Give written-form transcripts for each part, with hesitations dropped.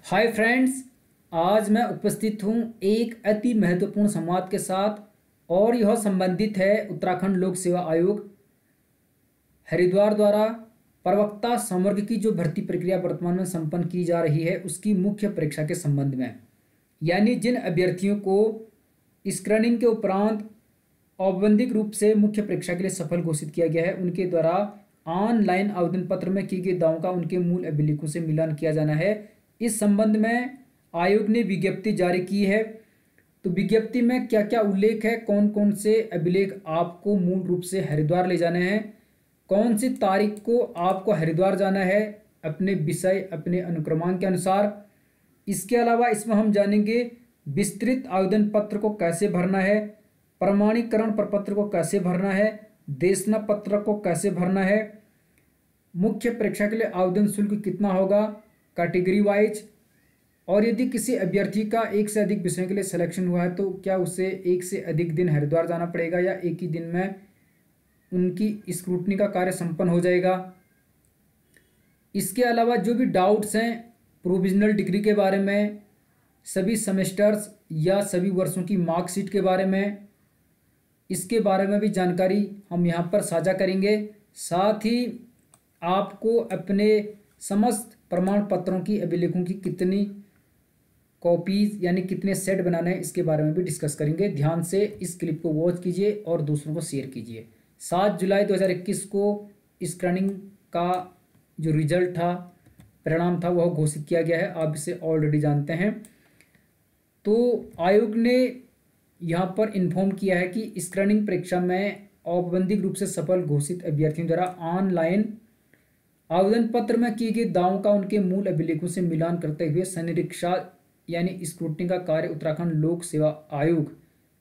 Hi friends. आज मैं उपस्थित हूँ एक अति महत्वपूर्ण संवाद के साथ और यह संबंधित है उत्तराखंड लोक सेवा आयोग हरिद्वार द्वारा प्रवक्ता संवर्ग की जो भर्ती प्रक्रिया वर्तमान में संपन्न की जा रही है उसकी मुख्य परीक्षा के संबंध में। यानी जिन अभ्यर्थियों को स्क्रीनिंग के उपरांत औपबंधिक रूप से मुख्य परीक्षा के लिए सफल घोषित किया गया है उनके द्वारा ऑनलाइन आवेदन पत्र में किए गए दावों का उनके मूल अभिलेखों से मिलान किया जाना है। इस संबंध में आयोग ने विज्ञप्ति जारी की है। तो विज्ञप्ति में क्या क्या उल्लेख है, कौन कौन से अभिलेख आपको मूल रूप से हरिद्वार ले जाने हैं, कौन सी तारीख को आपको हरिद्वार जाना है अपने विषय अपने अनुक्रमांक के अनुसार। इसके अलावा इसमें हम जानेंगे विस्तृत आवेदन पत्र को कैसे भरना है, प्रमाणीकरण प्रपत्र को कैसे भरना है, देशना पत्र को कैसे भरना है, मुख्य परीक्षा के लिए आवेदन शुल्क कितना होगा कैटेगरी वाइज, और यदि किसी अभ्यर्थी का एक से अधिक विषयों के लिए सिलेक्शन हुआ है तो क्या उसे एक से अधिक दिन हरिद्वार जाना पड़ेगा या एक ही दिन में उनकी स्क्रूटनी का कार्य संपन्न हो जाएगा। इसके अलावा जो भी डाउट्स हैं प्रोविजनल डिग्री के बारे में, सभी सेमेस्टर्स या सभी वर्षों की मार्कशीट के बारे में, इसके बारे में भी जानकारी हम यहाँ पर साझा करेंगे। साथ ही आपको अपने समस्त प्रमाण पत्रों की अभिलेखों की कितनी कॉपीज यानी कितने सेट बनाने हैं इसके बारे में भी डिस्कस करेंगे। ध्यान से इस क्लिप को वॉच कीजिए और दूसरों को शेयर कीजिए। 7 जुलाई 2021 को स्क्रीनिंग का जो रिजल्ट था, परिणाम था, वह घोषित किया गया है। आप इसे ऑलरेडी जानते हैं। तो आयोग ने यहाँ पर इन्फॉर्म किया है कि स्क्रीनिंग परीक्षा में औपबंधिक रूप से सफल घोषित अभ्यर्थियों द्वारा ऑनलाइन आवेदन पत्र में किए गए दावों का उनके मूल अभिलेखों से मिलान करते हुए संनिरीक्षा यानी स्क्रूटनी का कार्य उत्तराखंड लोक सेवा आयोग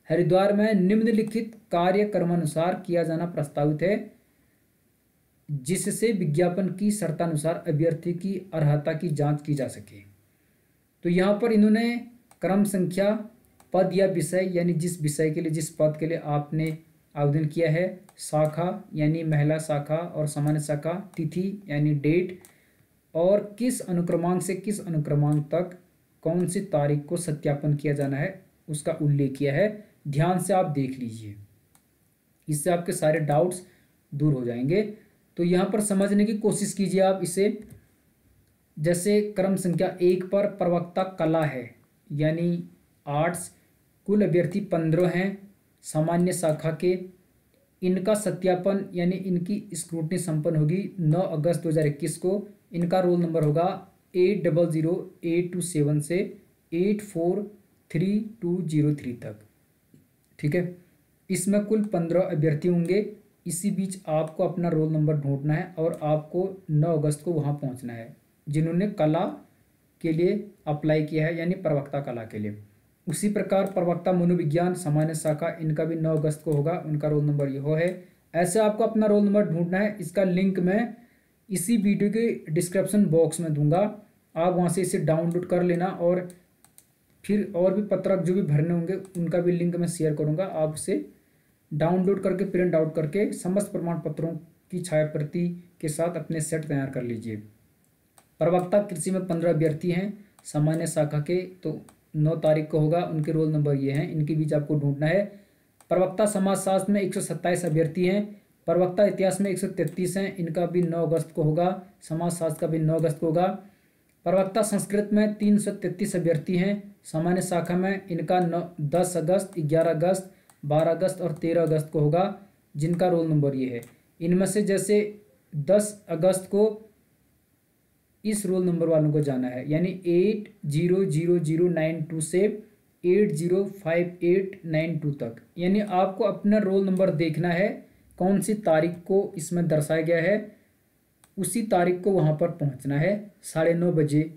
हरिद्वार में निम्नलिखित कार्यक्रमानुसार किया जाना प्रस्तावित है, जिससे विज्ञापन की शर्तानुसार अभ्यर्थी की अर्हता की जांच की जा सके। तो यहाँ पर इन्होंने क्रम संख्या, पद या विषय यानी जिस विषय के लिए जिस पद के लिए आपने आवेदन किया है, शाखा यानी महिला शाखा और सामान्य शाखा, तिथि यानी डेट, और किस अनुक्रमांक से किस अनुक्रमांक तक कौन सी तारीख को सत्यापन किया जाना है उसका उल्लेख किया है। ध्यान से आप देख लीजिए, इससे आपके सारे डाउट्स दूर हो जाएंगे। तो यहाँ पर समझने की कोशिश कीजिए आप इसे। जैसे क्रम संख्या 1 पर प्रवक्ता कला है यानी आर्ट्स, कुल अभ्यर्थी 15 हैं सामान्य शाखा के। इनका सत्यापन यानी इनकी स्क्रूटनी संपन्न होगी 9 अगस्त 2021 को। इनका रोल नंबर होगा 800827 से 843203 तक। ठीक है, इसमें कुल 15 अभ्यर्थी होंगे। इसी बीच आपको अपना रोल नंबर ढूंढना है और आपको 9 अगस्त को वहाँ पहुँचना है जिन्होंने कला के लिए अप्लाई किया है यानी प्रवक्ता कला के लिए। उसी प्रकार प्रवक्ता मनोविज्ञान सामान्य शाखा, इनका भी 9 अगस्त को होगा, उनका रोल नंबर यह है। ऐसे आपको अपना रोल नंबर ढूंढना है। इसका लिंक मैं इसी वीडियो के डिस्क्रिप्शन बॉक्स में दूंगा, आप वहां से इसे डाउनलोड कर लेना और फिर और भी पत्रक जो भी भरने होंगे उनका भी लिंक मैं शेयर करूंगा। आप उसे डाउनलोड करके प्रिंट आउट करके समस्त प्रमाण पत्रों की छायाप्रति के साथ अपने सेट तैयार कर लीजिए। प्रवक्ता कृषि में 15 अभ्यर्थी हैं सामान्य शाखा के, तो 9 तारीख को होगा। उनके रोल नंबर ये हैं, इनके बीच आपको ढूंढना है। प्रवक्ता समाजशास्त्र में 127 अभ्यर्थी हैं। प्रवक्ता इतिहास में 133 हैं, इनका भी 9 अगस्त को होगा। समाजशास्त्र का भी 9 अगस्त को होगा। प्रवक्ता संस्कृत में 333 अभ्यर्थी हैं सामान्य शाखा में, इनका 10 अगस्त 11 अगस्त 12 अगस्त और 13 अगस्त को होगा, जिनका रोल नंबर ये है। इनमें से जैसे 10 अगस्त को इस रोल नंबर वालों को जाना है यानी 800092 से 805892 तक। यानी आपको अपना रोल नंबर देखना है, कौन सी तारीख को इसमें दर्शाया गया है उसी तारीख को वहाँ पर पहुँचना है। 9:30 बजे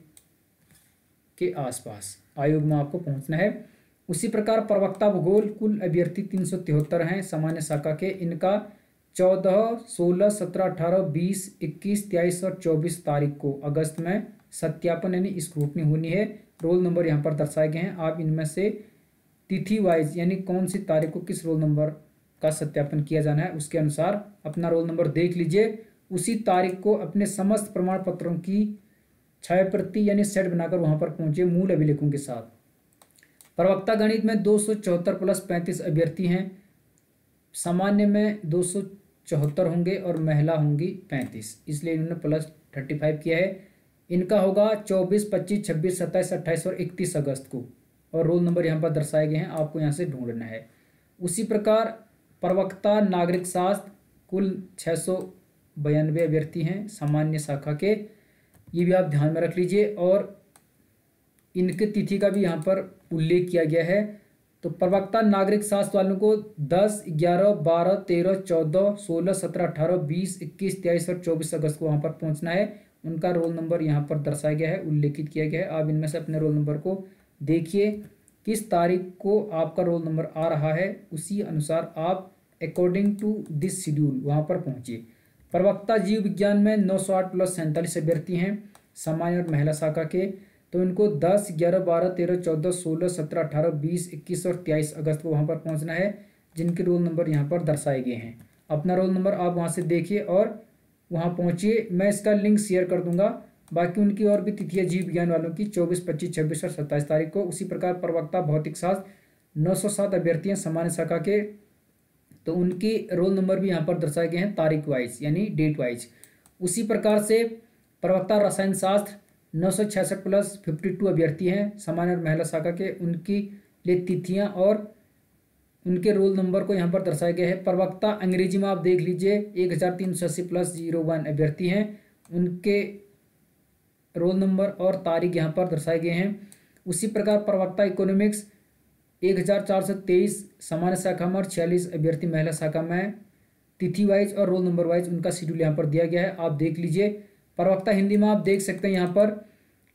के आसपास आयोग में आपको पहुँचना है। उसी प्रकार प्रवक्ता भूगोल, कुल अभ्यर्थी 373 हैं सामान्य शाखा के। इनका 14, 16, 17, 18, 20, 21, 23 और 24 तारीख को अगस्त में सत्यापन यानी स्क्रूटनी होनी है। रोल नंबर यहाँ पर दर्शाए गए हैं। आप इनमें से तिथि वाइज यानी कौन सी तारीख को किस रोल नंबर का सत्यापन किया जाना है उसके अनुसार अपना रोल नंबर देख लीजिए। उसी तारीख को अपने समस्त प्रमाण पत्रों की छायाप्रति यानी सेट बनाकर वहां पर पहुंचे मूल अभिलेखों के साथ। प्रवक्ता गणित में 274 प्लस 35 अभ्यर्थी हैं। सामान्य में 274 होंगे और महिला होंगी 35, इसलिए इन्होंने प्लस 35 किया है। इनका होगा 24, 25, 26, 27, 28 और 31 अगस्त को, और रोल नंबर यहाँ पर दर्शाए गए हैं, आपको यहाँ से ढूंढना है। उसी प्रकार प्रवक्ता नागरिक शास्त्र कुल 692 अभ्यर्थी हैं सामान्य शाखा के, ये भी आप ध्यान में रख लीजिए। और इनकी तिथि का भी यहाँ पर उल्लेख किया गया है। तो प्रवक्ता नागरिक शास्त्र वालों को 10, 11, 12, 13, 14, 16, 17, 18, 20, 21, 23 और 24 अगस्त को वहाँ पर पहुँचना है। उनका रोल नंबर यहाँ पर दर्शाया गया है, उल्लेखित किया गया है। आप इनमें से अपने रोल नंबर को देखिए, किस तारीख को आपका रोल नंबर आ रहा है, उसी अनुसार आप अकॉर्डिंग टू दिस शेड्यूल वहाँ पर पहुँचिए। प्रवक्ता जीव विज्ञान में 908 प्लस 47 अभ्यर्थी हैं सामान्य और महिला शाखा के। तो इनको 10, 11, 12, 13, 14, 16, 17, 18, 20, 21 और 23 अगस्त को वहाँ पर पहुँचना है, जिनके रोल नंबर यहाँ पर दर्शाए गए हैं। अपना रोल नंबर आप वहाँ से देखिए और वहाँ पहुँचिए। मैं इसका लिंक शेयर कर दूंगा। बाकी उनकी और भी तिथियाँ जीव विज्ञान वालों की 24, 25, 26 और 27 तारीख को। उसी प्रकार प्रवक्ता भौतिक शास्त्र 907 अभ्यर्थी हैं सामान्य शाखा के, तो उनकी रोल नंबर भी यहाँ पर दर्शाए गए हैं तारीख वाइज यानी डेट वाइज। उसी प्रकार से प्रवक्ता रसायन शास्त्र 966 प्लस 52 अभ्यर्थी हैं सामान्य और महिला शाखा के, उनकी लिए तिथियाँ और उनके रोल नंबर को यहाँ पर दर्शाया गया है। प्रवक्ता अंग्रेजी में आप देख लीजिए 1380 प्लस 01 अभ्यर्थी हैं, उनके रोल नंबर और तारीख यहाँ पर दर्शाए गए हैं। उसी प्रकार प्रवक्ता इकोनॉमिक्स 1423 सामान्य शाखा में और 46 अभ्यर्थी महिला शाखा में, तिथि वाइज और रोल नंबर वाइज उनका शेड्यूल यहाँ पर दिया गया है, आप देख लीजिए। प्रवक्ता हिंदी में आप देख सकते हैं यहाँ पर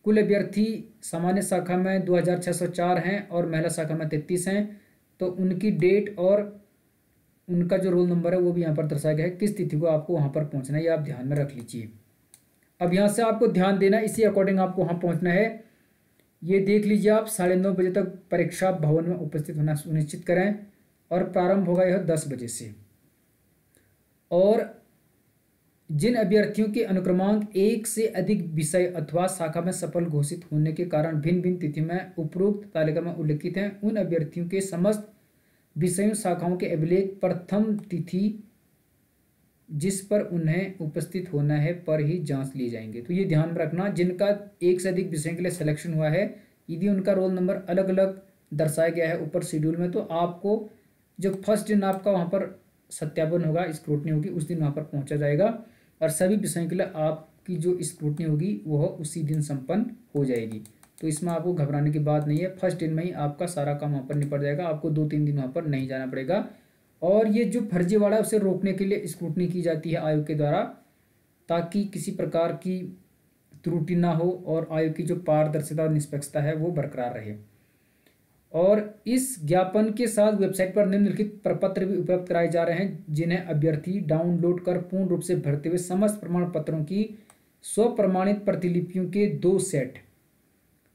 कुल अभ्यर्थी सामान्य शाखा में 2604 हैं और महिला शाखा में 33 हैं। तो उनकी डेट और उनका जो रोल नंबर है वो भी यहाँ पर दर्शाया गया है, किस तिथि को आपको वहाँ पर पहुँचना है, ये आप ध्यान में रख लीजिए। अब यहाँ से आपको ध्यान देना, इसी अकॉर्डिंग आपको वहाँ पहुँचना है। ये देख लीजिए, आप 9:30 बजे तक परीक्षा भवन में उपस्थित होना सुनिश्चित करें और प्रारंभ होगा यह 10 बजे से। और जिन अभ्यर्थियों के अनुक्रमांक एक से अधिक विषय अथवा शाखा में सफल घोषित होने के कारण भिन्न भिन्न तिथि में उपरोक्त तालिका में उल्लिखित हैं, उन अभ्यर्थियों के समस्त विषयों शाखाओं के अभिलेख प्रथम तिथि जिस पर उन्हें उपस्थित होना है पर ही जांच लिए जाएंगे। तो ये ध्यान में रखना, जिनका एक से अधिक विषय के लिए सिलेक्शन हुआ है, यदि उनका रोल नंबर अलग अलग दर्शाया गया है ऊपर शेड्यूल में, तो आपको जो फर्स्ट दिन आपका वहाँ पर सत्यापन होगा, स्क्रूटनी होगी, उस दिन वहाँ पर पहुँचा जाएगा और सभी विषयों के लिए आपकी जो स्क्रूटनी होगी वह उसी दिन संपन्न हो जाएगी। तो इसमें आपको घबराने की बात नहीं है, फर्स्ट दिन में ही आपका सारा काम वहाँ पर निपट जाएगा, आपको 2-3 दिन वहाँ पर नहीं जाना पड़ेगा। और ये जो फर्जीवाड़ा है उसे रोकने के लिए स्क्रूटनी की जाती है आयोग के द्वारा, ताकि किसी प्रकार की त्रुटि ना हो और आयोग की जो पारदर्शिता और निष्पक्षता है वो बरकरार रहे। और इस ज्ञापन के साथ वेबसाइट पर निम्नलिखित प्रपत्र भी उपलब्ध कराए जा रहे हैं, जिन्हें अभ्यर्थी डाउनलोड कर पूर्ण रूप से भरते हुए समस्त प्रमाण पत्रों की स्वप्रमाणित प्रतिलिपियों के 2 सेट,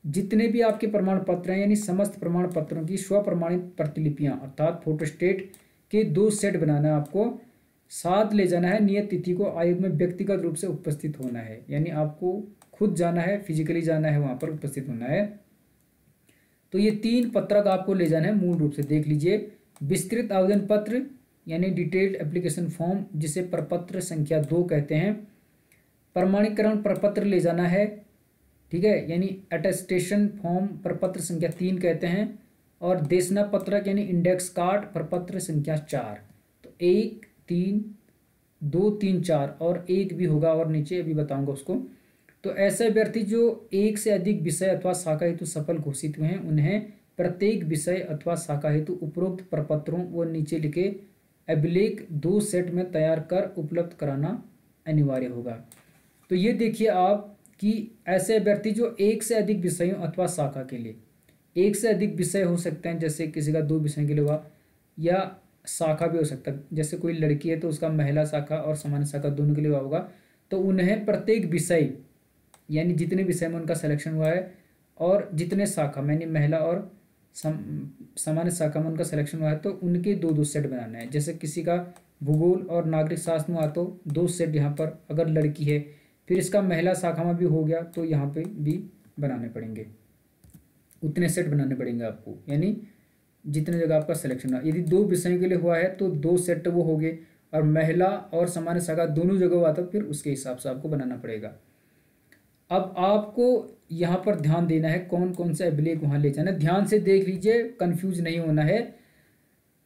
जितने भी आपके प्रमाण पत्र हैं यानी समस्त प्रमाण पत्रों की स्वप्रमाणित प्रतिलिपियां अर्थात फोटोस्टेट के 2 सेट बनाना है आपको, साथ ले जाना है। नियत तिथि को आयोग में व्यक्तिगत रूप से उपस्थित होना है, यानी आपको खुद जाना है, फिजिकली जाना है, वहाँ पर उपस्थित होना है। तो ये 3 पत्रक आपको ले जाना है, मूल रूप से देख लीजिए। विस्तृत आवेदन पत्र यानी डिटेल्ड एप्लीकेशन फॉर्म, जिसे प्रपत्र संख्या 2 कहते हैं। प्रमाणीकरण प्रपत्र ले जाना है, ठीक है, यानी अटेस्टेशन फॉर्म प्रपत्र संख्या 3 कहते हैं। और देशना पत्रक यानी इंडेक्स कार्ड प्रपत्र संख्या 4। तो 1, 3, 2, 3, 4 और 1 भी होगा और नीचे अभी बताऊंगा उसको। तो ऐसे अभ्यर्थी जो एक से अधिक विषय अथवा शाखा हेतु सफल घोषित हुए हैं, उन्हें प्रत्येक विषय अथवा शाखा हेतु उपरोक्त प्रपत्रों व नीचे लिखे अभिलेख 2 सेट में तैयार कर उपलब्ध कराना अनिवार्य होगा। तो ये देखिए आप कि ऐसे अभ्यर्थी जो एक से अधिक विषयों अथवा शाखा के लिए, एक से अधिक विषय हो सकते हैं, जैसे किसी का 2 विषय के लिए हुआ, या शाखा भी हो सकता है, जैसे कोई लड़की है तो उसका महिला शाखा और सामान्य शाखा दोनों के लिए हुआ होगा। तो उन्हें प्रत्येक विषय यानी जितने विषय में उनका सिलेक्शन हुआ है और जितने शाखा में यानी महिला और सामान्य शाखा में उनका सिलेक्शन हुआ है, तो उनके 2-2 सेट बनाना है। जैसे किसी का भूगोल और नागरिक शास्त्र में हुआ तो 2 सेट यहाँ पर, अगर लड़की है फिर इसका महिला शाखा में भी हो गया, तो यहाँ पे भी बनाने पड़ेंगे, उतने सेट बनाने पड़ेंगे आपको, यानी जितने जगह आपका सिलेक्शन हुआ। यदि 2 विषयों के लिए हुआ है तो 2 सेट वो हो गए, और महिला और सामान्य शाखा दोनों जगह हुआ था, फिर उसके हिसाब से आपको बनाना पड़ेगा। अब आपको यहाँ पर ध्यान देना है कौन कौन से अभिलेख वहाँ ले जाना है, ध्यान से देख लीजिए, कंफ्यूज नहीं होना है।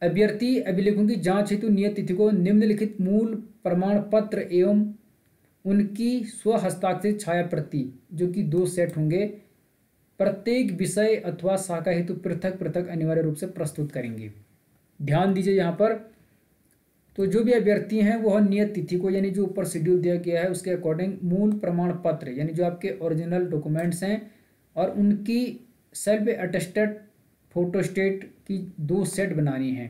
अभ्यर्थी अभिलेखों की जांच हेतु नियत तिथि को निम्नलिखित मूल प्रमाण पत्र एवं उनकी स्वहस्ताक्षरित छाया प्रति, जो कि 2 सेट होंगे, प्रत्येक विषय अथवा शाखा हेतु पृथक पृथक अनिवार्य रूप से प्रस्तुत करेंगे। ध्यान दीजिए यहाँ पर। तो जो भी अभ्यर्थी हैं वह नियत तिथि को, यानी जो ऊपर शेड्यूल दिया गया है उसके अकॉर्डिंग मूल प्रमाण पत्र, यानी जो आपके ओरिजिनल डॉक्यूमेंट्स हैं और उनकी सेल्फ अटेस्टेड फोटोस्टेट की 2 सेट बनानी है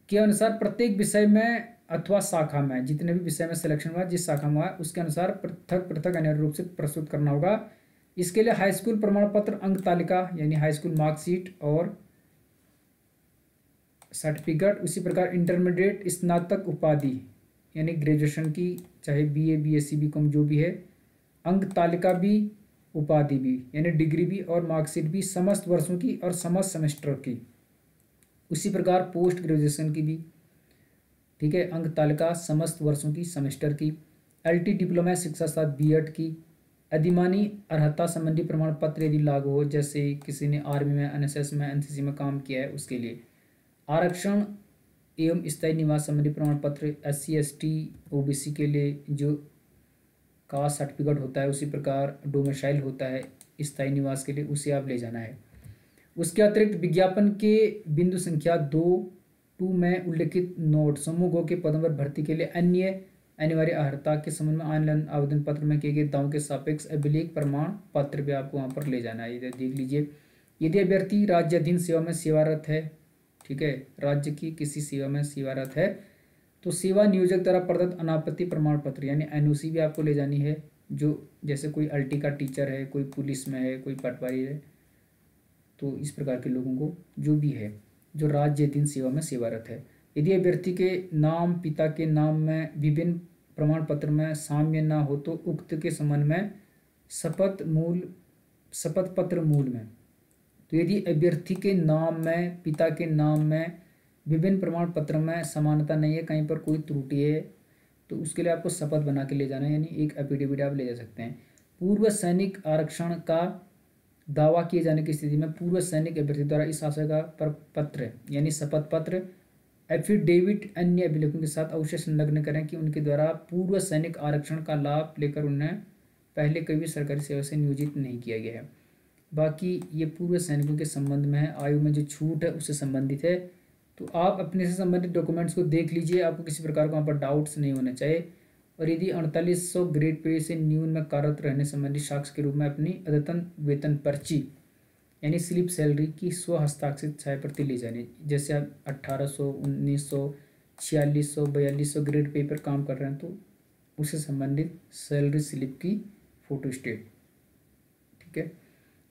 के अनुसार प्रत्येक विषय में अथवा शाखा में, जितने भी विषय में सिलेक्शन हुआ, जिस शाखा में हुआ उसके अनुसार पृथक पृथक अनिवार्य रूप से प्रस्तुत करना होगा। इसके लिए हाई स्कूल प्रमाण पत्र, अंक तालिका यानी हाई स्कूल मार्कशीट और सर्टिफिकेट, उसी प्रकार इंटरमीडिएट स्नातक उपाधि यानी ग्रेजुएशन की, चाहे बीए बीएससी बीकॉम जो भी है, अंक तालिका भी, उपाधि भी यानी डिग्री भी, और मार्कशीट भी समस्त वर्षों की और समस्त सेमेस्टर की। उसी प्रकार पोस्ट ग्रेजुएशन की भी, ठीक है, अंक तालिका समस्त वर्षों की, सेमेस्टर की। एलटी डिप्लोमा शिक्षा साथ बीएड की। अधिमानी अर्हता संबंधी प्रमाण पत्र यदि लागू हो, जैसे किसी ने आर्मी में, एनएसएस में, एनसीसी में काम किया है उसके लिए। आरक्षण एवं स्थायी निवास संबंधी प्रमाण पत्र SC ST OBC के लिए जो कास्ट सर्टिफिकेट होता है, उसी प्रकार डोमिसाइल होता है स्थायी निवास के लिए, उसे आप ले जाना है। उसके अतिरिक्त विज्ञापन के बिंदु संख्या 2 में उल्लिखित नोट समूह गो के पदों पर भर्ती के लिए अन्य अनिवार्य अर्हता के संबंध में ऑनलाइन आवेदन पत्र में किए गए दावों के सापेक्ष अभिलेख प्रमाण पत्र भी आपको वहाँ पर ले जाना है। इधर देख लीजिए, यदि अभ्यर्थी राज्याधीन सेवा में सेवारत है, ठीक है, राज्य की किसी सेवा में सेवारत है, तो सेवा नियोजक द्वारा प्रदत्त अनापत्ति प्रमाण पत्र यानी NOC भी आपको ले जानी है। जो जैसे कोई अल्टी का टीचर है, कोई पुलिस में है, कोई पटवारी है, तो इस प्रकार के लोगों को जो भी है जो राज्याधीन सेवा में सेवारत है। यदि अभ्यर्थी के नाम पिता के नाम में विभिन्न प्रमाण पत्र में साम्य न हो तो उक्त के संबंध में शपथ पत्र मूल में, तो यदि अभ्यर्थी के नाम में, पिता के नाम में विभिन्न प्रमाण पत्र में समानता नहीं है, कहीं पर कोई त्रुटि है, तो उसके लिए आपको शपथ बना के ले जाना है, यानी एक एफिडेविट आप ले जा सकते हैं। पूर्व सैनिक आरक्षण का दावा किए जाने की स्थिति में पूर्व सैनिक अभ्यर्थी द्वारा इस आशय का पत्र यानी शपथ पत्र, एफिडेविट अन्य अभिलेखों के साथ अवश्य संलग्न करें कि उनके द्वारा पूर्व सैनिक आरक्षण का लाभ लेकर उन्हें पहले कभी भी सरकारी सेवा से नियोजित नहीं किया गया है। बाकी ये पूर्व सैनिकों के संबंध में है, आयु में जो छूट है उससे संबंधित है। तो आप अपने से संबंधित डॉक्यूमेंट्स को देख लीजिए, आपको किसी प्रकार का वहाँ पर डाउट्स नहीं होने चाहिए। और यदि 4800 ग्रेड पे से न्यून में कार्यरत रहने संबंधी साक्ष्य के रूप में अपनी अद्यतन वेतन पर्ची यानी स्लिप सैलरी की स्व हस्ताक्षरित छाया प्रति ले जानी। जैसे आप 1800, 1900, 4600, 4200 ग्रेड पे पर काम कर रहे हैं तो उससे संबंधित सैलरी स्लिप की फोटोस्टेट, ठीक है।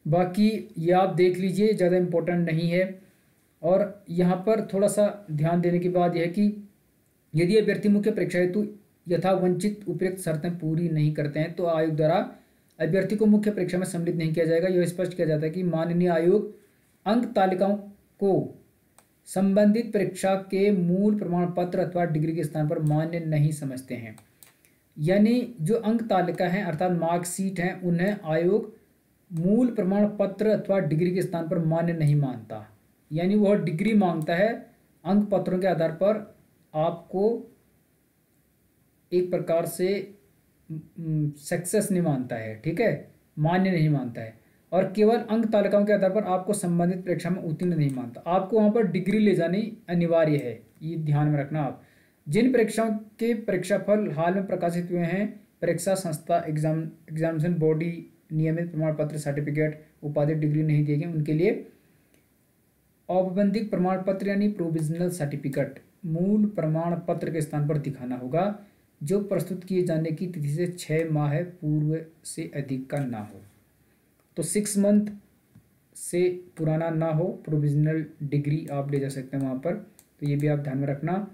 बाकी ये आप देख लीजिए, ज़्यादा इम्पोर्टेंट नहीं है। और यहाँ पर थोड़ा सा ध्यान देने की बात यह है कि यदि अभ्यर्थी मुख्य परीक्षा हेतु यथावंचित उपयुक्त शर्तें पूरी नहीं करते हैं तो आयोग द्वारा अभ्यर्थी को मुख्य परीक्षा में सम्मिलित नहीं किया जाएगा। यह स्पष्ट किया जाता है कि माननीय आयोग अंक तालिकाओं को संबंधित परीक्षा के मूल प्रमाण पत्र अथवा डिग्री के स्थान पर मान्य नहीं समझते हैं। यानी जो अंक तालिका है अर्थात मार्कशीट हैं, उन्हें आयोग मूल प्रमाण पत्र अथवा डिग्री के स्थान पर मान्य नहीं मानता। यानी वह डिग्री मांगता है, अंक पत्रों के आधार पर आपको एक प्रकार से सक्सेस नहीं मानता है, ठीक है, मान्य नहीं मानता है। और केवल अंक तालिकाओं के आधार पर आपको संबंधित परीक्षा में उत्तीर्ण नहीं मानता। आपको वहाँ पर डिग्री ले जानी अनिवार्य है, ये ध्यान में रखना आप। जिन परीक्षाओं के परीक्षाफल हाल में प्रकाशित हुए हैं, परीक्षा संस्था एग्जामिनेशन बॉडी नियमित प्रमाण पत्र सर्टिफिकेट उपाधि डिग्री नहीं दिए गए, उनके लिए औपबंधिक प्रमाण पत्र यानी प्रोविजनल सर्टिफिकेट मूल प्रमाण पत्र के स्थान पर दिखाना होगा, जो प्रस्तुत किए जाने की तिथि से 6 माह पूर्व से अधिक का ना हो। तो 6 मंथ से पुराना ना हो, प्रोविजनल डिग्री आप ले जा सकते हैं वहाँ पर। तो ये भी आप ध्यान में रखना।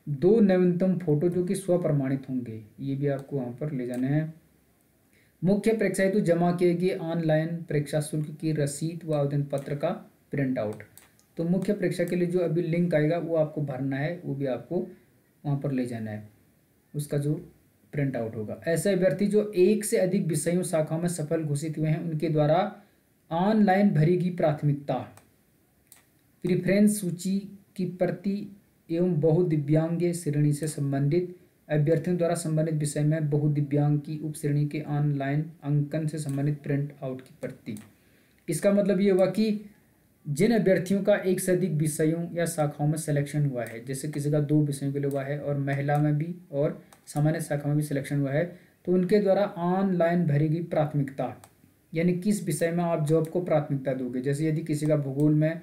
2 नवीनतम फोटो जो कि स्वप्रमाणित होंगे, ये भी आपको वहाँ पर ले जाने हैं। मुख्य परीक्षा हेतु जमा किए गए ऑनलाइन परीक्षा शुल्क की रसीद व आवेदन पत्र का प्रिंट आउट। तो मुख्य परीक्षा के लिए जो अभी लिंक आएगा वो आपको भरना है, वो भी आपको वहाँ पर ले जाना है, उसका जो प्रिंट आउट होगा। ऐसे अभ्यर्थी जो एक से अधिक विषयों शाखाओं में सफल घोषित हुए हैं उनके द्वारा ऑनलाइन भरी गई प्राथमिकता प्रिफ्रेंस सूची की प्रति एवं बहुदिव्यांग श्रेणी से संबंधित अभ्यर्थियों द्वारा संबंधित विषय में बहुदिव्यांग की उप श्रेणी के ऑनलाइन अंकन से संबंधित प्रिंट आउट की प्रति। इसका मतलब ये हुआ कि जिन अभ्यर्थियों का एक से अधिक विषयों या शाखाओं में सिलेक्शन हुआ है, जैसे किसी का 2 विषयों के लिए हुआ है और महिला में भी और सामान्य शाखा में भी सिलेक्शन हुआ है, तो उनके द्वारा ऑनलाइन भरी गई प्राथमिकता, यानी किस विषय में आप जॉब को प्राथमिकता दोगे। जैसे यदि किसी का भूगोल में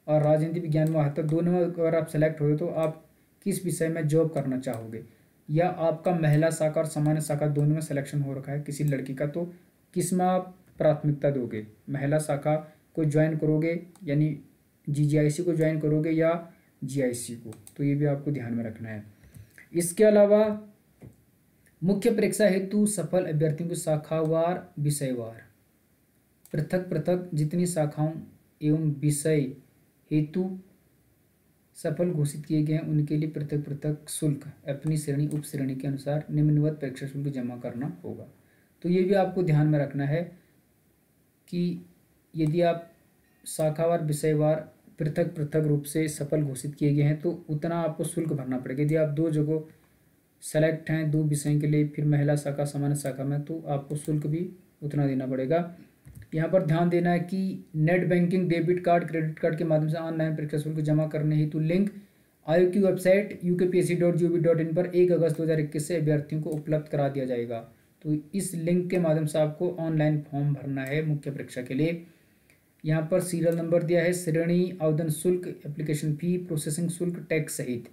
और राजनीति विज्ञान में आता, दोनों में अगर आप सेलेक्ट हो तो आप किस विषय में जॉब करना चाहोगे, या आपका महिला शाखा और सामान्य शाखा दोनों में सिलेक्शन हो रखा है किसी लड़की का, तो किस में आप प्राथमिकता दोगे, महिला शाखा को ज्वाइन करोगे यानी जीजीआईसी को ज्वाइन करोगे या जीआईसी को, तो ये भी आपको ध्यान में रखना है। इसके अलावा मुख्य परीक्षा हेतु सफल अभ्यर्थियों को शाखावार विषयवार पृथक पृथक जितनी शाखाओं एवं विषय हेतु सफल घोषित किए गए हैं उनके लिए पृथक पृथक शुल्क अपनी श्रेणी उप श्रेणी के अनुसार निम्नवत परीक्षा शुल्क जमा करना होगा। तो ये भी आपको ध्यान में रखना है कि यदि आप शाखावार विषयवार पृथक पृथक रूप से सफल घोषित किए गए हैं तो उतना आपको शुल्क भरना पड़ेगा। यदि आप 2 जगह सेलेक्ट हैं 2 विषय के लिए, फिर महिला शाखा सामान्य शाखा में, तो आपको शुल्क भी उतना देना पड़ेगा। यहाँ पर ध्यान देना है कि net banking, debit card, credit card के माध्यम से ऑनलाइन परीक्षा शुल्क जमा करने हेतु लिंक आयोग की वेबसाइट upsc.gov.in पर 1 अगस्त 2021 से अभ्यर्थियों को उपलब्ध करा दिया जाएगा। तो इस लिंक के माध्यम से आपको ऑनलाइन फॉर्म भरना है मुख्य परीक्षा के लिए। यहाँ पर सीरियल नंबर दिया है, श्रेणी, आवेदन शुल्क, एप्लीकेशन फी, प्रोसेसिंग शुल्क, टैक्स सहित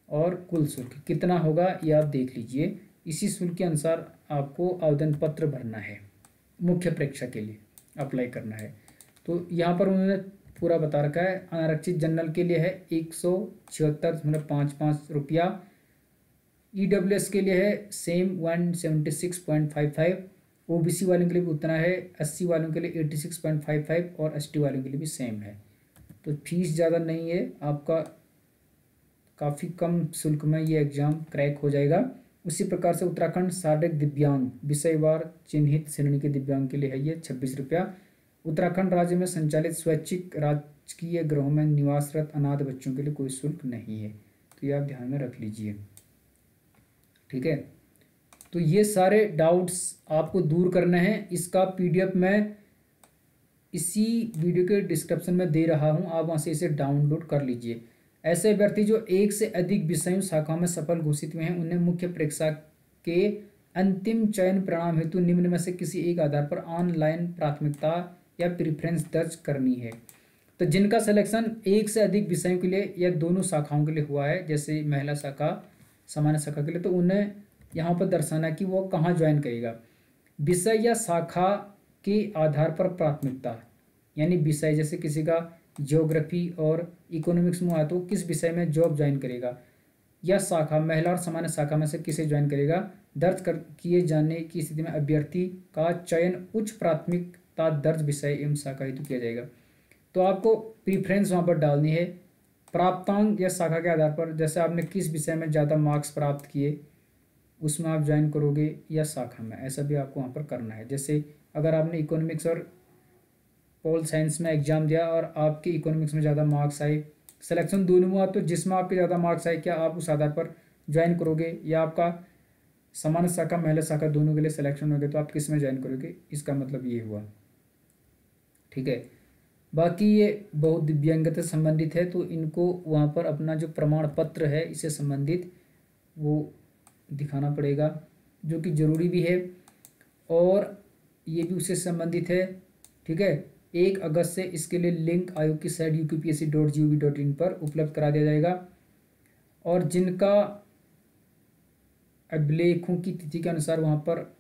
और कुल शुल्क कितना होगा ये आप देख लीजिए। इसी शुल्क के अनुसार आपको आवेदन पत्र भरना है, मुख्य परीक्षा के लिए अप्लाई करना है। तो यहाँ पर उन्होंने पूरा बता रखा है। अनारक्षित जनरल के लिए है 176.55 रुपया, ईडब्ल्यूएस के लिए है सेम 176.55, ओबीसी वालों के लिए भी उतना है, 80 वालों के लिए 86.55 और एसटी वालों के लिए भी सेम है। तो फीस ज़्यादा नहीं है, आपका काफ़ी कम शुल्क में ये एग्ज़ाम क्रैक हो जाएगा। उसी प्रकार से उत्तराखंड शारीरिक दिव्यांग विषयवार चिन्हित श्रेणी के दिव्यांग के लिए है ये 26 रुपया। उत्तराखंड राज्य में संचालित स्वैच्छिक राजकीय गृहों में निवासरत अनाथ बच्चों के लिए कोई शुल्क नहीं है, तो ये आप ध्यान में रख लीजिए, ठीक है। तो ये सारे डाउट्स आपको दूर करने हैं। इसका पीडीएफ मैं इसी वीडियो के डिस्क्रिप्शन में दे रहा हूँ, आप वहाँ से इसे डाउनलोड कर लीजिए। ऐसे अभ्यर्थी जो एक से अधिक विषयों शाखाओं में सफल घोषित हुए हैं उन्हें मुख्य परीक्षा के अंतिम चयन परिणाम हेतु निम्न में से किसी एक आधार पर ऑनलाइन प्राथमिकता या प्रेफरेंस दर्ज करनी है। तो जिनका सिलेक्शन एक से अधिक विषयों के लिए या दोनों शाखाओं के लिए हुआ है, जैसे महिला शाखा सामान्य शाखा के लिए, तो उन्हें यहाँ पर दर्शाना है कि वो कहाँ ज्वाइन करेगा। विषय या शाखा के आधार पर प्राथमिकता, यानी विषय जैसे किसी का ज्योग्राफी और इकोनॉमिक्स में आया तो किस विषय में जॉब ज्वाइन करेगा, या शाखा महिला और सामान्य शाखा में से किसे ज्वाइन करेगा। दर्ज कर किए जाने की स्थिति में अभ्यर्थी का चयन उच्च प्राथमिकता दर्ज विषय एवं शाखा हेतु किया जाएगा। तो आपको प्रीफ्रेंस वहाँ पर डालनी है प्राप्तांक या शाखा के आधार पर, जैसे आपने किस विषय में ज़्यादा मार्क्स प्राप्त किए उसमें आप ज्वाइन करोगे या शाखा में, ऐसा भी आपको वहाँ पर करना है। जैसे अगर आपने इकोनॉमिक्स और पॉल साइंस में एग्जाम दिया और आपके इकोनॉमिक्स में ज़्यादा मार्क्स आए, सिलेक्शन दोनों हुआ, तो जिसमें आपके ज़्यादा मार्क्स आए क्या आप उस आधार पर ज्वाइन करोगे, या आपका सामान्य शाखा महिला शाखा दोनों के लिए सिलेक्शन हो गए तो आप किस में ज्वाइन करोगे, इसका मतलब ये हुआ, ठीक है। बाकी ये बहुत दिव्यांगता से संबंधित है, तो इनको वहाँ पर अपना जो प्रमाण पत्र है इससे संबंधित वो दिखाना पड़ेगा, जो कि ज़रूरी भी है और ये भी उससे संबंधित है, ठीक है। 1 अगस्त से इसके लिए लिंक आयोग की साइट upsc.gov.in पर उपलब्ध करा दिया जाएगा। और जिनका अभिलेखों की तिथि के अनुसार वहाँ पर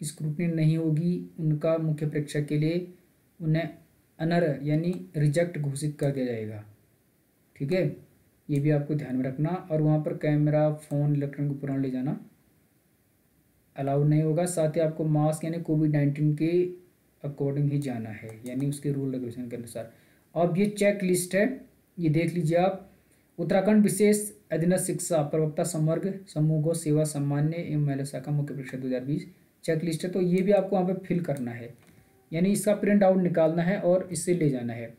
स्क्रूटनी नहीं होगी, उनका मुख्य परीक्षा के लिए उन्हें अनर्ह यानी रिजेक्ट घोषित कर दिया जाएगा, ठीक है। ये भी आपको ध्यान में रखना। और वहाँ पर कैमरा, फ़ोन, इलेक्ट्रॉनिक उपकरण ले जाना अलाउड नहीं होगा। साथ ही आपको मास्क यानी कोविड-19 के अकॉर्डिंग ही जाना है, यानी उसके रूल रेगुलेशन के अनुसार। अब ये चेक लिस्ट है, ये देख लीजिए आप। उत्तराखंड विशेष अधीनस्थ शिक्षा प्रवक्ता संवर्ग समूह गो सेवा सामान्य एवं महिला शाखा मुख्य परीक्षा 2020 चेक लिस्ट है। तो ये भी आपको वहाँ पे फिल करना है, यानी इसका प्रिंट आउट निकालना है और इससे ले जाना है।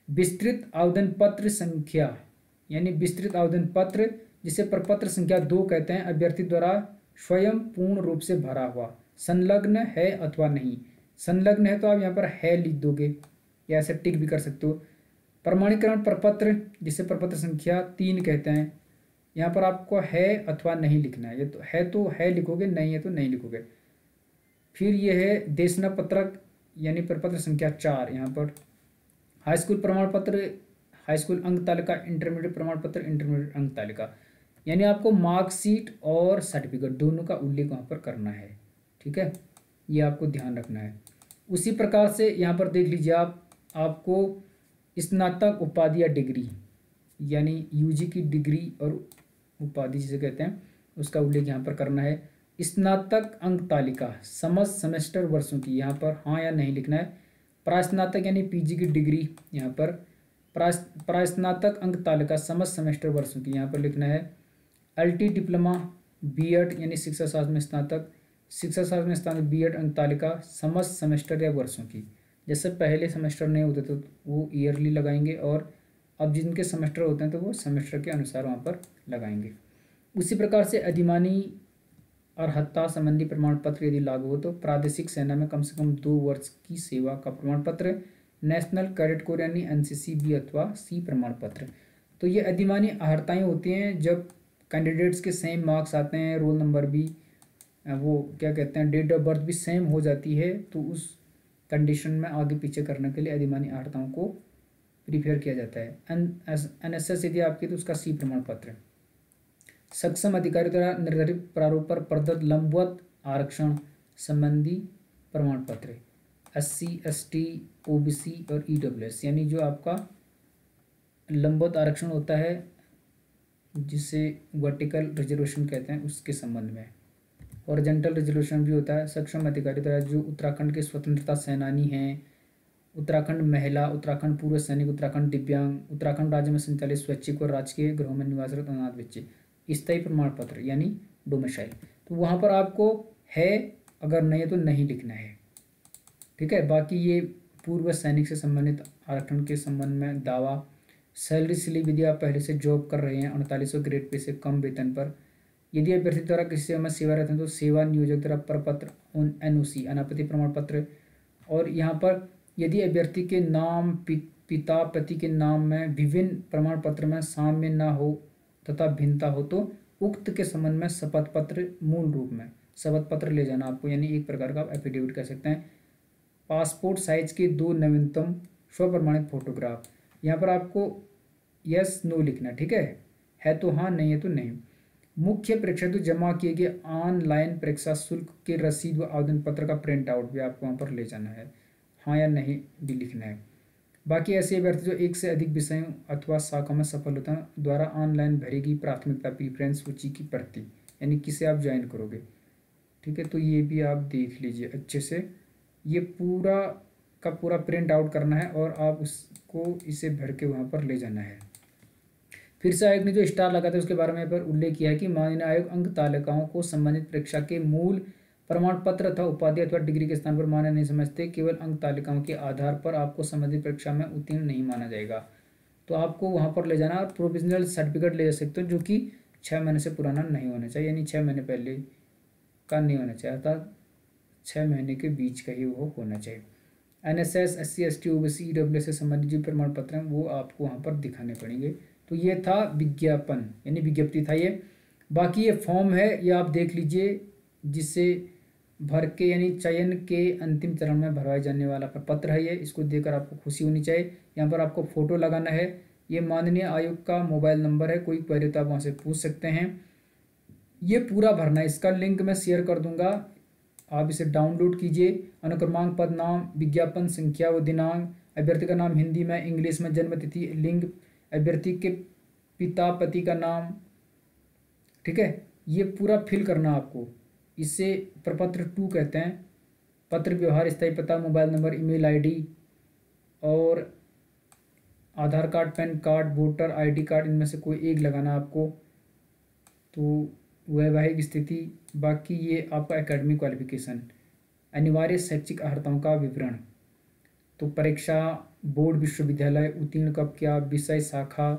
विस्तृत आवेदन पत्र संख्या, यानी विस्तृत आवेदन पत्र जिसे प्रपत्र संख्या 2 कहते हैं, अभ्यर्थी द्वारा स्वयं पूर्ण रूप से भरा हुआ, संलग्न है अथवा नहीं। संलग्न है तो आप यहाँ पर है लिख दोगे या ऐसे टिक भी कर सकते हो। प्रमाणीकरण प्रपत्र जिसे प्रपत्र संख्या 3 कहते हैं, यहाँ पर आपको है अथवा नहीं लिखना है। ये तो है लिखोगे, नहीं है तो नहीं लिखोगे। फिर ये है देशना पत्रक यानी प्रपत्र संख्या 4। यहाँ पर हाई स्कूल प्रमाण पत्र, हाई स्कूल अंक तालिका, इंटरमीडिएट प्रमाण पत्र, इंटरमीडिएट अंक तालिका, यानी आपको मार्कशीट और सर्टिफिकेट दोनों का उल्लेख वहाँ पर करना है। ठीक है, ये आपको ध्यान रखना है। उसी प्रकार से यहाँ पर देख लीजिए आपको स्नातक उपाधि या डिग्री यानी यूजी की डिग्री और उपाधि जिसे कहते हैं उसका उल्लेख यहाँ पर करना है। स्नातक अंक तालिका समस्त सेमेस्टर वर्षों की, यहाँ पर हाँ या नहीं लिखना है। प्रास्नातक यानी पीजी की डिग्री, यहाँ पर प्रास्नातक अंक तालिका समस्त सेमेस्टर वर्षों की, यहाँ पर लिखना है। अल्टी डिप्लोमा बीएड यानी शिक्षा शास्त्र में स्नातक, शिक्षा शास्त्र में स्नातक बीएड अंक तालिका समस्त सेमेस्टर या वर्षों की। जैसे पहले सेमेस्टर नहीं होते तो वो ईयरली लगाएंगे, और अब जिनके सेमेस्टर होते हैं तो वो सेमेस्टर के अनुसार वहाँ पर लगाएंगे। उसी प्रकार से अधिमानी और हत्ता संबंधी प्रमाण पत्र यदि लागू हो तो प्रादेशिक सेना में कम से कम 2 वर्ष की सेवा का प्रमाण पत्र, नेशनल कैडेट कोर यानी एनसीसी बी अथवा सी प्रमाण पत्र। तो ये अधिमानी अहर्ताएँ होती हैं जब कैंडिडेट्स के सेम मार्क्स आते हैं, रोल नंबर भी वो क्या कहते हैं डेट ऑफ बर्थ भी सेम हो जाती है, तो उस कंडीशन में आगे पीछे करने के लिए अधिमानी अहर्ताओं को प्रिपेयर किया जाता है। एनएसएस यदि आपकी तो उसका सी प्रमाण पत्र। सक्षम अधिकारी द्वारा निर्धारित प्रारूप पर प्रदत्त लंबवत आरक्षण संबंधी प्रमाण पत्र, SC ST OBC और EWS, यानी जो आपका लंबवत आरक्षण होता है जिसे वर्टिकल रिजर्वेशन कहते हैं उसके संबंध में। हॉरिजॉन्टल रिजर्वेशन भी होता है। सक्षम अधिकारी द्वारा जो उत्तराखंड के स्वतंत्रता सेनानी हैं, उत्तराखंड महिला, उत्तराखंड पूर्व सैनिक, उत्तराखंड दिव्यांग, उत्तराखंड राज्य में संचालित स्वैच्छिक और राजकीय गृहों में निवासरत अनाथ बच्चे, स्थायी प्रमाण पत्र यानी डोमिसाइल। तो वहाँ पर आपको है, अगर नहीं है तो नहीं लिखना है। ठीक है, बाकी ये पूर्व सैनिक से संबंधित आरक्षण के संबंध में दावा, सैलरी स्लिप यदि आप पहले से जॉब कर रहे हैं 4800 ग्रेड पे से कम वेतन पर, यदि अभ्यर्थी द्वारा किसी सेवा में सेवा रहते हैं तो सेवा नियोजक द्वारा प्रपत्र NOC अनापत्ति प्रमाण पत्र। और यहाँ पर यदि अभ्यर्थी के नाम पिता पति के नाम में विभिन्न प्रमाण पत्र में साम्य न हो तथा भिन्नता हो तो उक्त के संबंध में शपथ पत्र, मूल रूप में शपथ पत्र ले जाना आपको, यानी एक प्रकार का आप एफिडेविट कह सकते हैं। पासपोर्ट साइज के 2 नवीनतम स्वप्रमाणित फोटोग्राफ, यहाँ पर आपको यस नो लिखना। ठीक है तो हाँ, नहीं है तो नहीं। मुख्य परीक्षा तो जमा किए गए ऑनलाइन परीक्षा शुल्क के रसीद व आवेदन पत्र का प्रिंट आउट भी आपको वहाँ पर ले जाना है, हाँ या नहीं भी लिखना है। बाकी ऐसे अभ्यर्थी जो एक से अधिक विषयों अथवा शाखा में सफल होता है द्वारा ऑनलाइन भरेगी प्राथमिकता प्रीफ्रेंस सूची की प्रति, यानी किसे आप ज्वाइन करोगे। ठीक है, तो ये भी आप देख लीजिए अच्छे से, ये पूरा का पूरा प्रिंट आउट करना है और आप उसको इसे भर के वहाँ पर ले जाना है। फिर से आयोग ने जो स्टार लगाया था उसके बारे में पर उल्लेख किया है कि माननीय आयोग अंक तालिकाओं को संबंधित परीक्षा के मूल प्रमाण पत्र अथवा उपाधि अथवा डिग्री के स्थान पर मान्य नहीं समझते। केवल अंक तालिकाओं के आधार पर आपको संबंधित परीक्षा में उत्तीर्ण नहीं माना जाएगा। तो आपको वहाँ पर ले जाना और प्रोविजनल सर्टिफिकेट ले जा सकते हो जो कि 6 महीने से पुराना नहीं होना चाहिए, यानी 6 महीने पहले का नहीं होना चाहिए, अर्थात 6 महीने के बीच का ही वो होना चाहिए। NSS SC ST OBC EWS से संबंधित जो प्रमाण पत्र हैं वो आपको वहाँ पर दिखाने पड़ेंगे। तो ये था विज्ञापन यानी विज्ञप्ति था ये। बाकी ये फॉर्म है, ये आप देख लीजिए जिससे भर के यानी चयन के अंतिम चरण में भरवाए जाने वाला प्रपत्र है ये। इसको देखकर आपको खुशी होनी चाहिए। यहाँ पर आपको फ़ोटो लगाना है। ये माननीय आयोग का मोबाइल नंबर है, कोई क्वेरी तो आप वहाँ से पूछ सकते हैं। ये पूरा भरना है, इसका लिंक मैं शेयर कर दूंगा, आप इसे डाउनलोड कीजिए। अनुक्रमांक, पद, नाम, विज्ञापन संख्या व दिनांक, अभ्यर्थी का नाम हिंदी में, इंग्लिश में, जन्म तिथि, लिंग, अभ्यर्थी के पिता पति का नाम, ठीक है, ये पूरा फिल करना आपको। इसे प्रपत्र 2 कहते हैं। पत्र व्यवहार, स्थायी पता, मोबाइल नंबर, ईमेल आईडी और Aadhaar card, PAN card, voter ID card, इनमें से कोई एक लगाना आपको। तो वैवाहिक स्थिति, बाकी ये आपका एकेडमिक क्वालिफिकेशन, अनिवार्य शैक्षिक अर्हताओं का विवरण, तो परीक्षा, बोर्ड, विश्वविद्यालय, उत्तीर्ण कब किया, विषय, शाखा,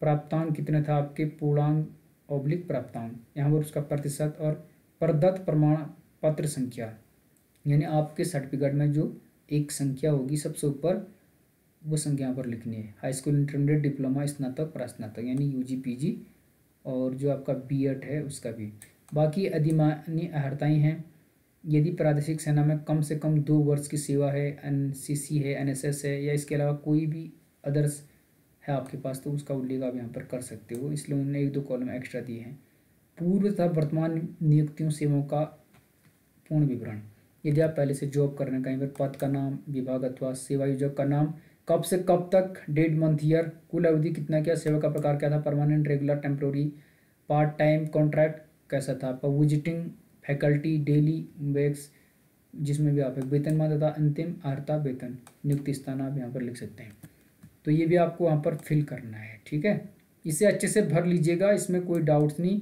प्राप्तांक कितने था आपके, पूर्णांक ऑब्लिक प्राप्तांक, यहाँ पर उसका प्रतिशत, और प्रदत्त प्रमाण पत्र संख्या, यानी आपके सर्टिफिकेट में जो एक संख्या होगी सबसे ऊपर, वो संख्या यहाँ पर लिखनी है। हाई स्कूल, इंटरमीडिएट, डिप्लोमा, स्नातक, प्रास्नातक, यानी यूजी, पीजी, और जो आपका बीएड है उसका भी। बाकी अधिमानी अर्हताएँ हैं, यदि प्रादेशिक सेना में कम से कम 2 वर्ष की सेवा है, एनसीसी है, एनएसएस है, या इसके अलावा कोई भी अदर्स है आपके पास, तो उसका उल्लेख आप यहाँ पर कर सकते हो, इसलिए उन्होंने 1-2 कॉलम एक्स्ट्रा दिए हैं। पूर्व तथा वर्तमान नियुक्तियों, सेवाओं का पूर्ण विवरण, यदि आप पहले से जॉब कर रहे हैं कहीं पर, पद का नाम, विभाग अथवा सेवा योजक का नाम, कब से कब तक, डेट, मंथ, ईयर, कुल अवधि कितना क्या, सेवा का प्रकार क्या था, permanent, regular, temporary, part time, contract कैसा था आपका, विजिटिंग फैकल्टी, डेली वेक्स, जिसमें भी आप वेतनमान तथा अंतिम अर्हता वेतन, नियुक्ति स्थान आप यहाँ पर लिख सकते हैं। तो ये भी आपको वहाँ पर फिल करना है, ठीक है। इसे अच्छे से भर लीजिएगा, इसमें कोई डाउट्स नहीं।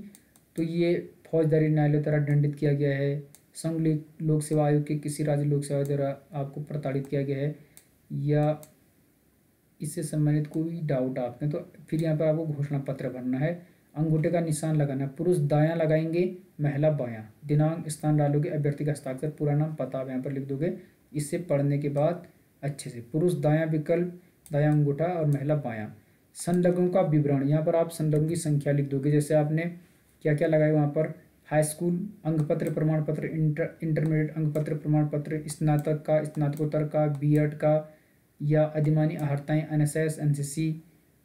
तो ये फौजदारी न्यायालय द्वारा दंडित किया गया है, संघ लोक सेवा आयोग के किसी राज्य लोक सेवा द्वारा आपको प्रताड़ित किया गया है, या इससे संबंधित कोई डाउट आपने, तो फिर यहाँ पर आपको घोषणा पत्र भरना है। अंगूठे का निशान लगाना है, पुरुष दायां लगाएंगे, महिला बायां, दिनांक, स्थान डालोगे, अभ्यर्थी का हस्ताक्षर, पूरा नाम, पता आप यहाँ पर लिख दोगे। इससे पढ़ने के बाद अच्छे से पुरुष दायां विकल्प, दायां अंगूठा, और महिला बायां। संलग्नों का विवरण, यहाँ पर आप संलग्न की संख्या लिख दोगे, जैसे आपने क्या क्या लगाया वहाँ पर, हाई स्कूल अंकपत्र प्रमाण पत्र, इंटरमीडिएट अंकपत्र प्रमाण पत्र, स्नातक का, स्नातकोत्तर का, बीएड का, या अधिमानी अर्हताएँ, एनएसएस, एनसीसी,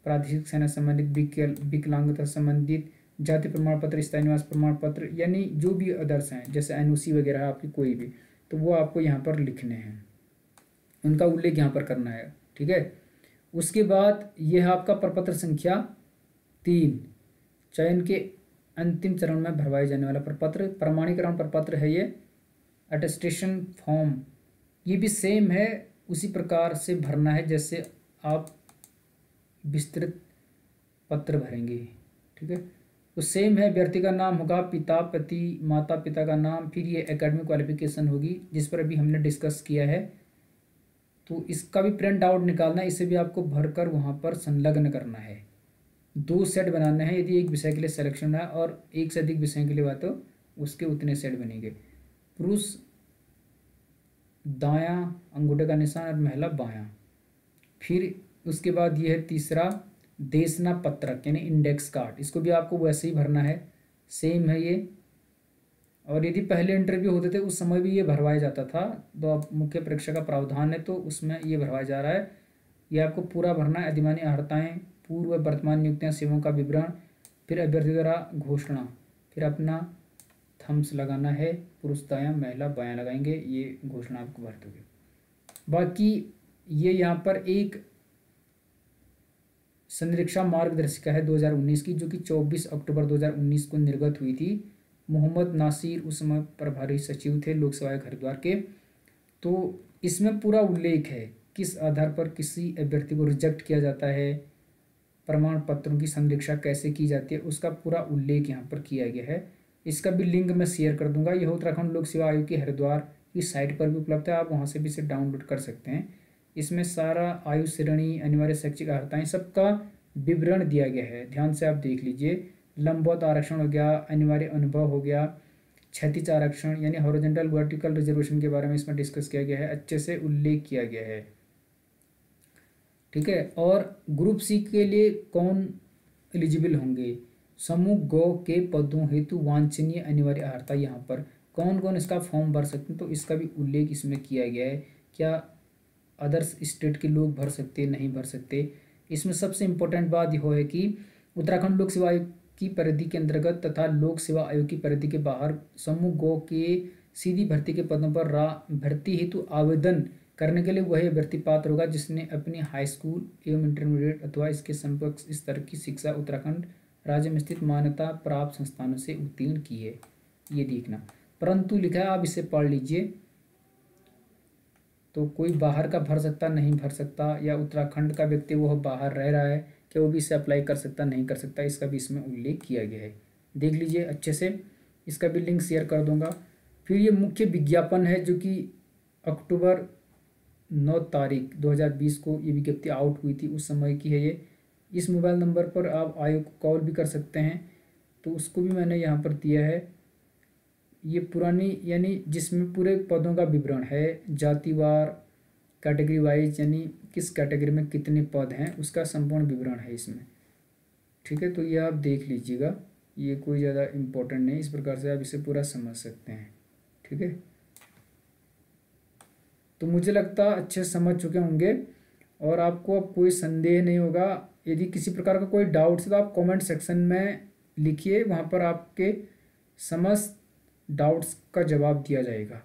प्रादेशिक सेना संबंधित, विकलांगता संबंधित, जाति प्रमाण पत्र, स्थायी निवास प्रमाण पत्र, यानी जो भी अदर्स हैं जैसे एनओसी वगैरह है आपकी कोई भी, तो वो आपको यहाँ पर लिखने हैं, उनका उल्लेख यहाँ पर करना है, ठीक है। उसके बाद ये है आपका प्रपत्र संख्या 3, चयन के अंतिम चरण में भरवाए जाने वाला प्रपत्र, प्रमाणीकरण प्रपत्र है ये, अटेस्टेशन फॉर्म, ये भी सेम है, उसी प्रकार से भरना है जैसे आप विस्तृत पत्र भरेंगे, ठीक है। तो सेम है, व्यक्ति का नाम होगा, पिता, पति, माता पिता का नाम, फिर ये एकेडमिक क्वालिफिकेशन होगी जिस पर अभी हमने डिस्कस किया है, तो इसका भी प्रिंट आउट निकालना है, इसे भी आपको भरकर वहाँ पर संलग्न करना है। 2 सेट बनाने हैं, यदि एक विषय के लिए सिलेक्शन है और एक से अधिक विषय के लिए हुआ तो उसके उतने सेट बनेंगे। पुरुष दायां अंगूठे का निशान और महिला बायां। फिर उसके बाद ये है तीसरा, देशना पत्रक यानी इंडेक्स कार्ड, इसको भी आपको वैसे ही भरना है, सेम है ये। और यदि पहले इंटरव्यू होते थे उस समय भी ये भरवाया जाता था, तो अब मुख्य परीक्षा का प्रावधान है तो उसमें ये भरवाया जा रहा है। ये आपको पूरा भरना है, अधिमानी अर्हताएँ, पूर्व वर्तमान नियुक्तियाँ, सेवाओं का विवरण, फिर अभ्यर्थी द्वारा घोषणा, फिर अपना थम्स लगाना है, पुरुष दायां महिला बायां लगाएंगे, ये घोषणा आपको भर दोगे। बाकी ये यहाँ पर एक संरक्षा मार्गदर्शिका है 2019 की, जो कि 24 अक्टूबर 2019 को निर्गत हुई थी। मोहम्मद नासिर उस समय प्रभारी सचिव थे लोक सेवा आयोग हरिद्वार के। तो इसमें पूरा उल्लेख है किस आधार पर किसी अभ्यर्थी को रिजेक्ट किया जाता है, प्रमाण पत्रों की संरक्षा कैसे की जाती है, उसका पूरा उल्लेख यहाँ पर किया गया है। इसका भी लिंक मैं शेयर कर दूंगा, यह उत्तराखंड लोक सेवा आयोग की हरिद्वार की साइट पर भी उपलब्ध है, आप वहाँ से भी इसे डाउनलोड कर सकते हैं। इसमें सारा आयु श्रेणी, अनिवार्य शैक्षिक अर्हताएँ, सबका विवरण दिया गया है, ध्यान से आप देख लीजिए। लंबवत आरक्षण हो गया, अनिवार्य अनुभव हो गया, क्षैतिज आरक्षण यानी हॉरिजॉन्टल वर्टिकल रिजर्वेशन के बारे में इसमें डिस्कस किया गया है, अच्छे से उल्लेख किया गया है, ठीक है। और ग्रुप सी के लिए कौन एलिजिबल होंगे, समूह गो के पदों हेतु वांछनीय अनिवार्य अर्हता, यहाँ पर कौन कौन इसका फॉर्म भर सकते हैं, तो इसका भी उल्लेख इसमें किया गया है। क्या अदर्स स्टेट के लोग भर सकते, नहीं भर सकते। इसमें सबसे इम्पोर्टेंट बात यह है कि उत्तराखंड लोक सेवा आयोग की परिधि के अंतर्गत तथा लोक सेवा आयोग की परिधि के बाहर समूह गो के सीधी भर्ती के पदों पर भर्ती हेतु आवेदन करने के लिए वही अभ्यर्थी पात्र होगा जिसने अपनी हाई स्कूल एवं इंटरमीडिएट अथवा इसके समकक्ष स्तर की शिक्षा उत्तराखंड राज्य में स्थित मान्यता प्राप्त संस्थानों से उत्तीर्ण की है, ये देखना। परंतु लिखा है, आप इसे पढ़ लीजिए, तो कोई बाहर का भर सकता, नहीं भर सकता, या उत्तराखंड का व्यक्ति वो बाहर रह रहा है कि वो भी इसे अप्लाई कर सकता, नहीं कर सकता, इसका भी इसमें उल्लेख किया गया है। देख लीजिए अच्छे से, इसका भी लिंक शेयर कर दूंगा। फिर ये मुख्य विज्ञापन है जो कि अक्टूबर 9 तारीख 2020 को ये विज्ञप्ति आउट हुई थी, उस समय की है ये। इस मोबाइल नंबर पर आप आयोग को कॉल भी कर सकते हैं, तो उसको भी मैंने यहाँ पर दिया है। ये पुरानी यानी जिसमें पूरे पदों का विवरण है, जातिवार, कैटेगरी वाइज, यानी किस कैटेगरी में कितने पद हैं उसका संपूर्ण विवरण है इसमें। ठीक है, तो ये आप देख लीजिएगा, ये कोई ज़्यादा इम्पोर्टेंट नहीं, इस प्रकार से आप इसे पूरा समझ सकते हैं। ठीक है, तो मुझे लगता है अच्छे से समझ चुके होंगे और आपको अब कोई संदेह नहीं होगा। यदि किसी प्रकार का कोई डाउट है तो आप कमेंट सेक्शन में लिखिए, वहाँ पर आपके समस्त डाउट्स का जवाब दिया जाएगा।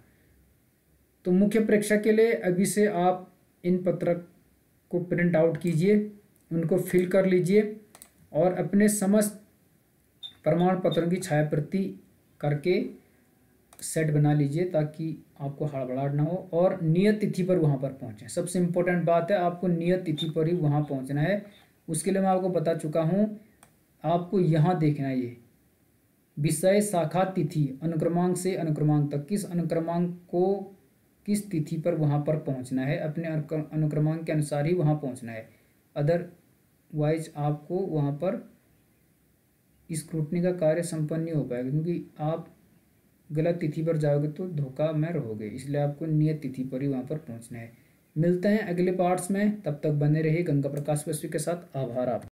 तो मुख्य परीक्षा के लिए अभी से आप इन पत्रक को प्रिंट आउट कीजिए, उनको फिल कर लीजिए और अपने समस्त प्रमाण पत्रों की छायाप्रति करके सेट बना लीजिए ताकि आपको हड़बड़ाहट ना हो, और नियत तिथि पर वहाँ पर पहुँचें। सबसे इम्पोर्टेंट बात है, आपको नियत तिथि पर ही वहाँ पहुँचना है। उसके लिए मैं आपको बता चुका हूँ, आपको यहाँ देखना है, ये विषय शाखा तिथि अनुक्रमांक से अनुक्रमांक तक, किस अनुक्रमांक को किस तिथि पर वहाँ पर पहुँचना है, अपने अनुक्रमांक के अनुसार ही वहाँ पहुँचना है। अदरवाइज आपको वहाँ पर स्क्रूटनी का कार्य संपन्न नहीं हो पाएगा, क्योंकि आप गलत तिथि पर जाओगे तो धोखा में रहोगे। इसलिए आपको नियत तिथि पर ही वहाँ पर पहुँचना है। मिलते हैं अगले पार्ट्स में, तब तक बने रहिए गंगा प्रकाश बसवी के साथ। आभार आपका।